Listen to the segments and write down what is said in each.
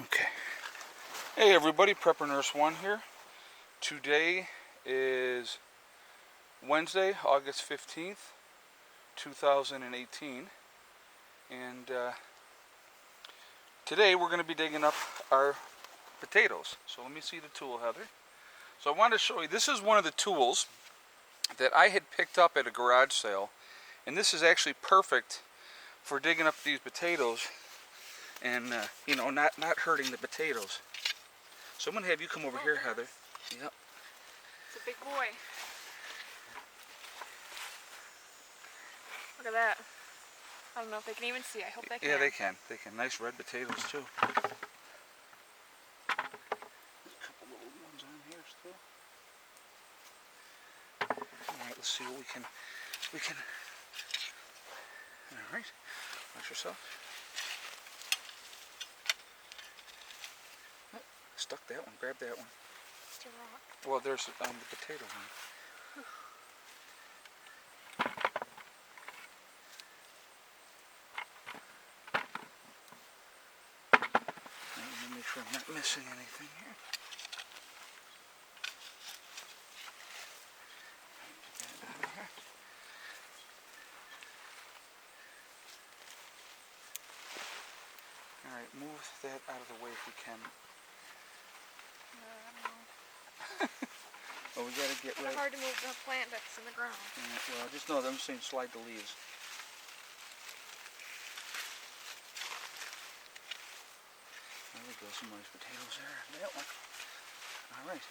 Okay. Hey everybody, Prepper Nurse 1 here. Today is Wednesday, August 15th, 2018. And today we're going to be digging up our potatoes. So let me see the tool, Heather. So I wanted to show you, this is one of the tools that I had picked up at a garage sale. And this is actually perfect for digging up these potatoes and, you know, not hurting the potatoes. So I'm going to have you come over here, Heather. Yep. It's a big boy. Look at that. I don't know if they can even see. I hope they can. Yeah, they can. They can. Nice red potatoes, too. There's a couple little ones on here still. Alright, let's see what we can... Alright. Watch yourself. Oh, stuck that one. Grab that one. It's a rock. Well, there's the potato one. Let me make sure I'm not missing anything here. Alright, move that out of the way if we can. I don't know. Well, we gotta get It's right. hard to move the plant that's in the ground. Yeah, well, just know that I'm saying slide the leaves. There we go, some nice potatoes there. That one. Alright.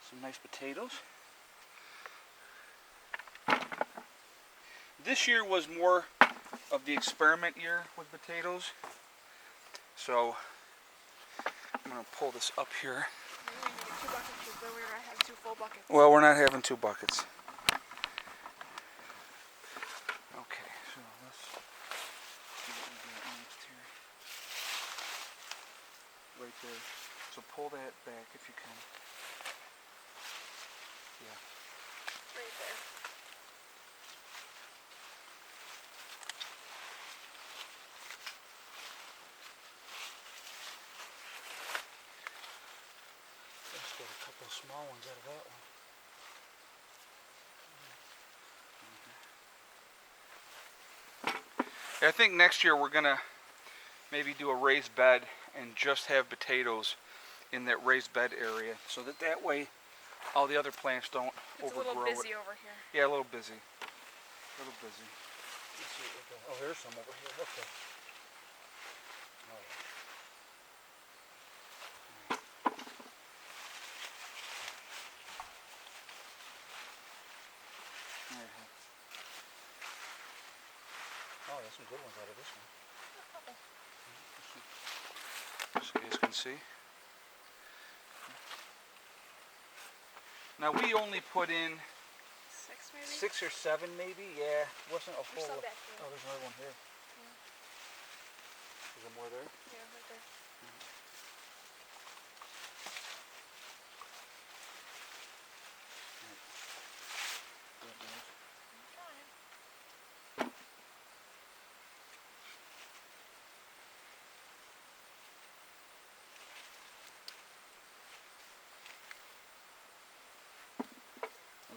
Some nice potatoes. This year was more of the experiment year with potatoes. So, I'm going to pull this up here. We're going to get 2 buckets because we were going to have 2 full buckets. Well, we're not having 2 buckets. Okay, so let's see what we got next here. Right there. So pull that back if you can. Yeah. It's right there. Let's get a couple of small ones out of that one. I think next year we're gonna maybe do a raised bed and just have potatoes in that raised bed area, so that way all the other plants don't overgrow it. It's a little busy over here. Yeah, a little busy. A little busy. Let's see what the, oh, there's some over here. What the? Oh. Oh, there's some good ones out of this one. So you guys can see. Now we only put in 6 maybe? 6 or 7 maybe, yeah. Wasn't a full. There's some back here. Oh, there's another one here. Yeah. Is there more there? Yeah, right there.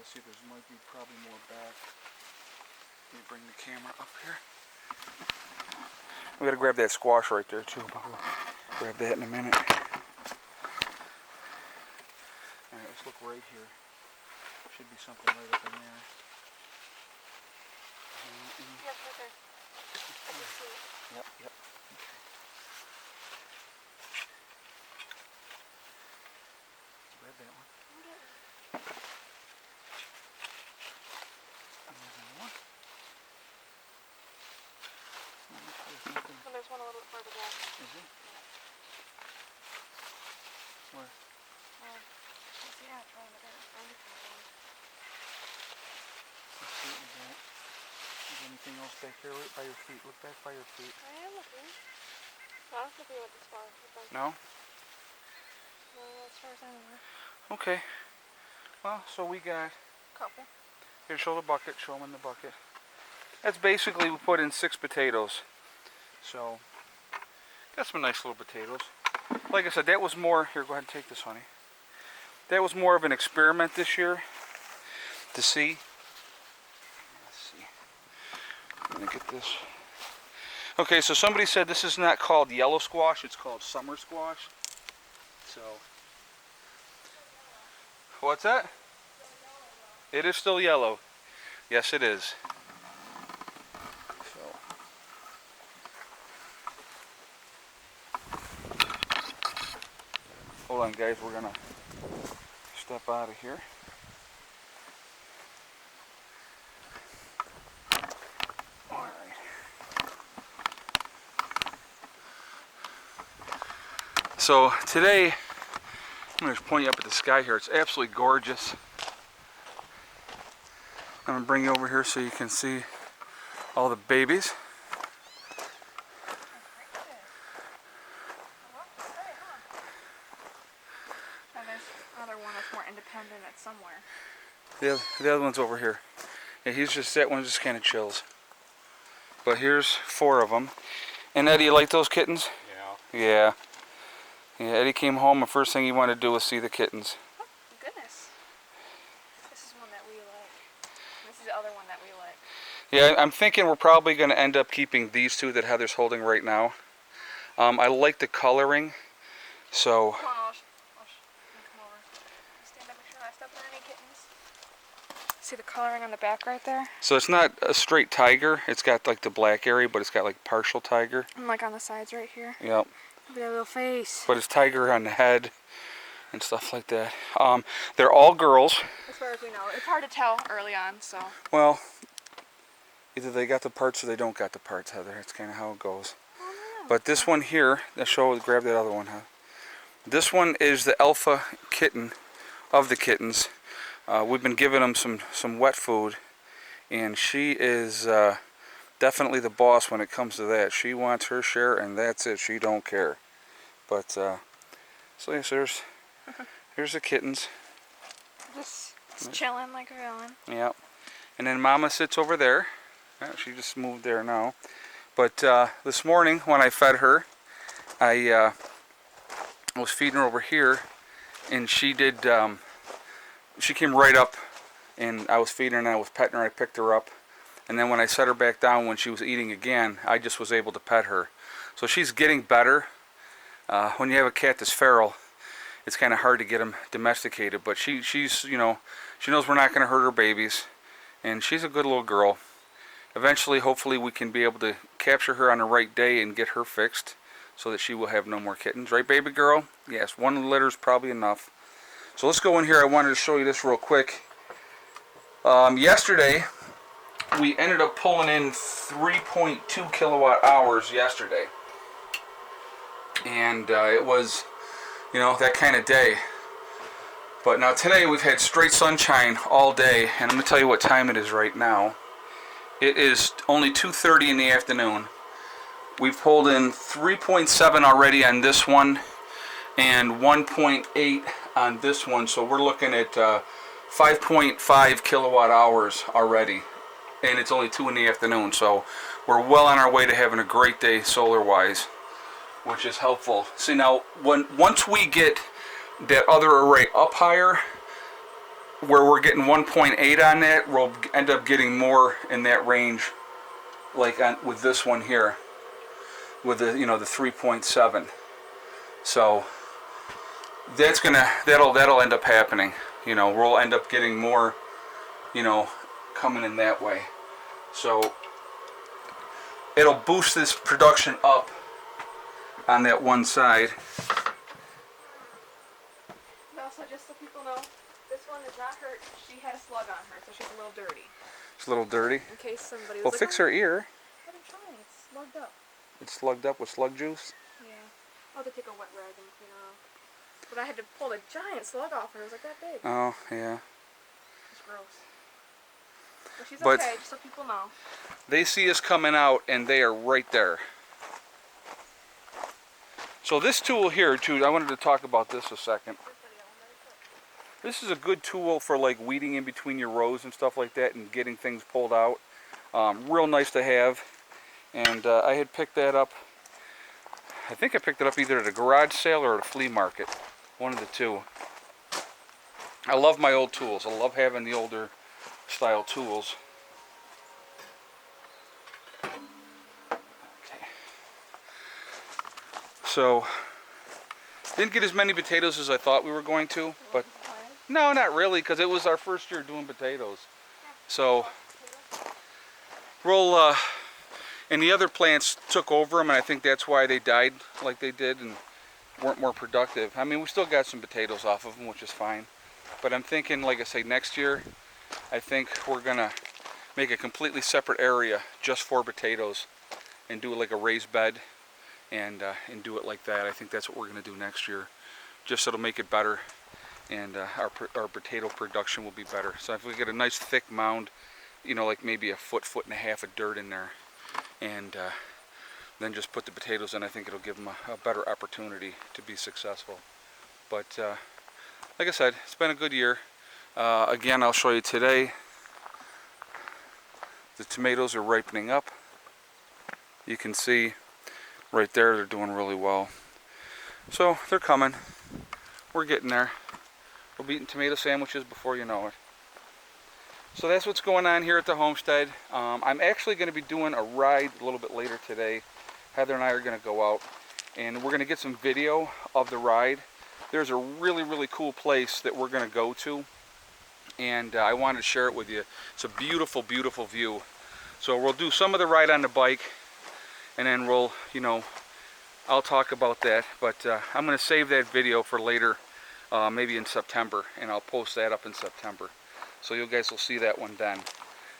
Let's see, there might be probably more back. Let me bring the camera up here. We gotta grab that squash right there too. We'll grab that in a minute. Alright, let's look right here. Should be something right up in there. Yes, right there. I can see it. Yep, yep. Grab that one. Oh, there's one a little bit further back. Is it? Where? Let's see how it's going there. Let's see what we got. Is there anything else back here? Right by your feet. Look back by your feet. I am looking. I don't think we went this far. No? No, as far as I know. Okay. Well, so we got... Couple. Here, show the bucket. Show them in the bucket. That's basically, we put in 6 potatoes. So, Got some nice little potatoes. Like I said, that was more, here, go ahead and take this, honey. That was more of an experiment this year to see. Let's see. I'm gonna get this. Okay, so somebody said this is not called yellow squash, it's called summer squash. So, what's that? It is still yellow. Yes, it is. So, hold on, guys. We're gonna step out of here. All right. So today, I'm gonna just point you up at the sky here. It's absolutely gorgeous. I'm gonna bring you over here so you can see all the babies. And there's another one that's more independent at somewhere. The other one's over here. Yeah, that one just kind of chills. But here's 4 of them. And Eddie, you like those kittens? Yeah. Yeah. Yeah, Eddie came home, the first thing he wanted to do was see the kittens. Oh, goodness. This is one that we like. This is the other one that we like. Yeah, I'm thinking we're probably going to end up keeping these 2 that Heather's holding right now. I like the coloring, so... Come on, I'll come over. Stand up, make sure I step on any kittens. See the coloring on the back right there? So it's not a straight tiger, it's got like the black area, but it's got like partial tiger. And like on the sides right here. Yep. Look at that little face. But it's tiger on the head and stuff like that. They're all girls. As far as we know. It's hard to tell early on, so. Well, either they got the parts or they don't got the parts, Heather. That's kind of how it goes. Oh, no. But this one here, grab that other one, huh? This one is the alpha kitten of the kittens. We've been giving them some wet food, and she is definitely the boss when it comes to that. She wants her share, and that's it. She don't care. But so yes, here's the kittens. Just chilling like a villain. Yeah, and then Mama sits over there. She just moved there now. But this morning when I fed her, I was feeding her over here, and she did. She came right up, and I was feeding her, and I was petting her. I picked her up, and then when I set her back down when she was eating again, I just was able to pet her. So she's getting better. When you have a cat that's feral, it's kind of hard to get them domesticated. But she's she knows we're not going to hurt her babies, and she's a good little girl. Eventually, hopefully, we can be able to capture her on the right day and get her fixed, so that she will have no more kittens. Right, baby girl? Yes, 1 litter is probably enough. So let's go in here. I wanted to show you this real quick. Yesterday, we ended up pulling in 3.2 kilowatt hours yesterday. And it was, that kind of day. But now today we've had straight sunshine all day. And I'm going to tell you what time it is right now. It is only 2:30 in the afternoon. We've pulled in 3.7 already on this one, and 1.8 on this one, so we're looking at 5.5 kilowatt hours already, and it's only 2 in the afternoon, so we're well on our way to having a great day solar wise, which is helpful. See, now once we get that other array up higher, where we're getting 1.8 on that, we'll end up getting more in that range, like with this one here, with the the 3.7. So that'll end up happening. We'll end up getting more, coming in that way. So it'll boost this production up on that one side. Also, just so people know, this one is not hurt. She had a slug on her, so she's a little dirty. It's a little dirty. In case somebody was Well, like, fix her ear. Let him try. It's slugged up. It's slugged up with slug juice. Yeah. I'll have to take a wet rag and clean her off. But I had to pull a giant slug off her. It was like that big. Oh, yeah. It's gross. But she's But okay, just so people know. they see us coming out, and they are right there. So this tool here, too, I wanted to talk about this a second. This is a good tool for like weeding in between your rows and stuff like that and getting things pulled out. Real nice to have. And I had picked that up. I think I picked it up either at a garage sale or at a flea market. One of the two. I love my old tools. I love having the older style tools. Okay. So, didn't get as many potatoes as I thought we were going to, but no, not really, because it was our first year doing potatoes. So, we'll, and the other plants took over them, and I think that's why they died like they did and weren't more productive. I mean, we still got some potatoes off of them, which is fine. But I'm thinking, like I say, next year, I think we're gonna make a completely separate area just for potatoes and do it like a raised bed and do it like that. I think that's what we're gonna do next year, just so it'll make it better, and our potato production will be better. So if we get a nice thick mound, you know, like maybe a foot and a half of dirt in there, and then just put the potatoes in, I think it'll give them a better opportunity to be successful. But like I said, it's been a good year. Again, I'll show you today. The tomatoes are ripening up. You can see right there they're doing really well. So they're coming. We're getting there. We'll be eating tomato sandwiches before you know it. So that's what's going on here at the homestead. I'm actually going to be doing a ride a little bit later today. Heather and I are going to go out and we're going to get some video of the ride. There's a really cool place that we're going to go to, and I wanted to share it with you. It's a beautiful view. So we'll do some of the ride on the bike, and then we'll, you know, I'll talk about that. But I'm going to save that video for later, maybe in September, and I'll post that up in September. So you guys will see that one then.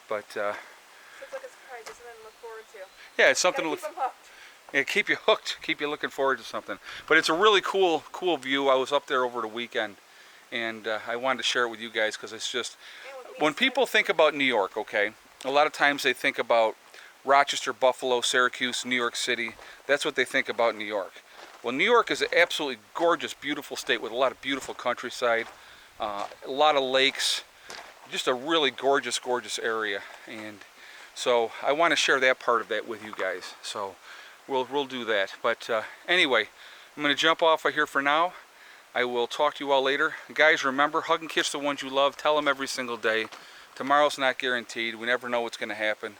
But It's like a surprise, it's something to look forward to. yeah, it's something to Keep look. 'em hooked. Yeah, keep you hooked, keep you looking forward to something. But it's a really cool view. I was up there over the weekend, and I wanted to share it with you guys because it's just, when people think about New York, okay, a lot of times they think about Rochester, Buffalo, Syracuse, New York City. That's what they think about New York. Well, New York is an absolutely gorgeous, beautiful state with a lot of beautiful countryside, a lot of lakes, just a really gorgeous area. And so I want to share that part of that with you guys. So we'll do that. But anyway, I'm going to jump off of here for now. I will talk to you all later. Guys, remember, hug and kiss the ones you love. Tell them every single day. Tomorrow's not guaranteed. We never know what's going to happen.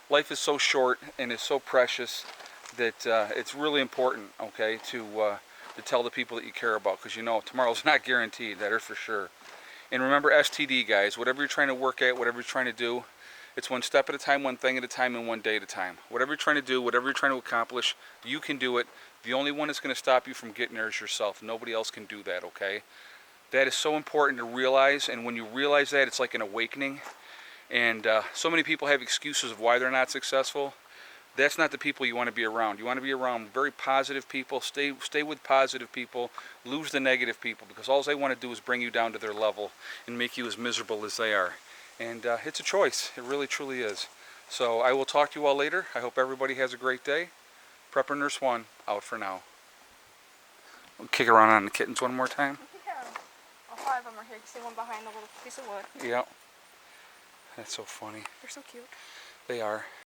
Life is so short and is so precious that it's really important, okay, to tell the people that you care about, because you know tomorrow's not guaranteed. That is for sure. And remember STD, guys. Whatever you're trying to work at, whatever you're trying to do, it's one step at a time, one thing at a time, and one day at a time. Whatever you're trying to do, whatever you're trying to accomplish, you can do it. The only one that's going to stop you from getting there is yourself. Nobody else can do that, okay? That is so important to realize, and when you realize that, it's like an awakening. And so many people have excuses of why they're not successful. That's not the people you want to be around. You want to be around very positive people. Stay with positive people. Lose the negative people, because all they want to do is bring you down to their level and make you as miserable as they are. And it's a choice. It really, truly is. So I will talk to you all later. I hope everybody has a great day. Prepper Nurse 1, out for now. We'll kick around on the kittens one more time. Yeah. All 5 of them are here. You can see one behind the little piece of wood. Yeah. That's so funny. They're so cute. They are.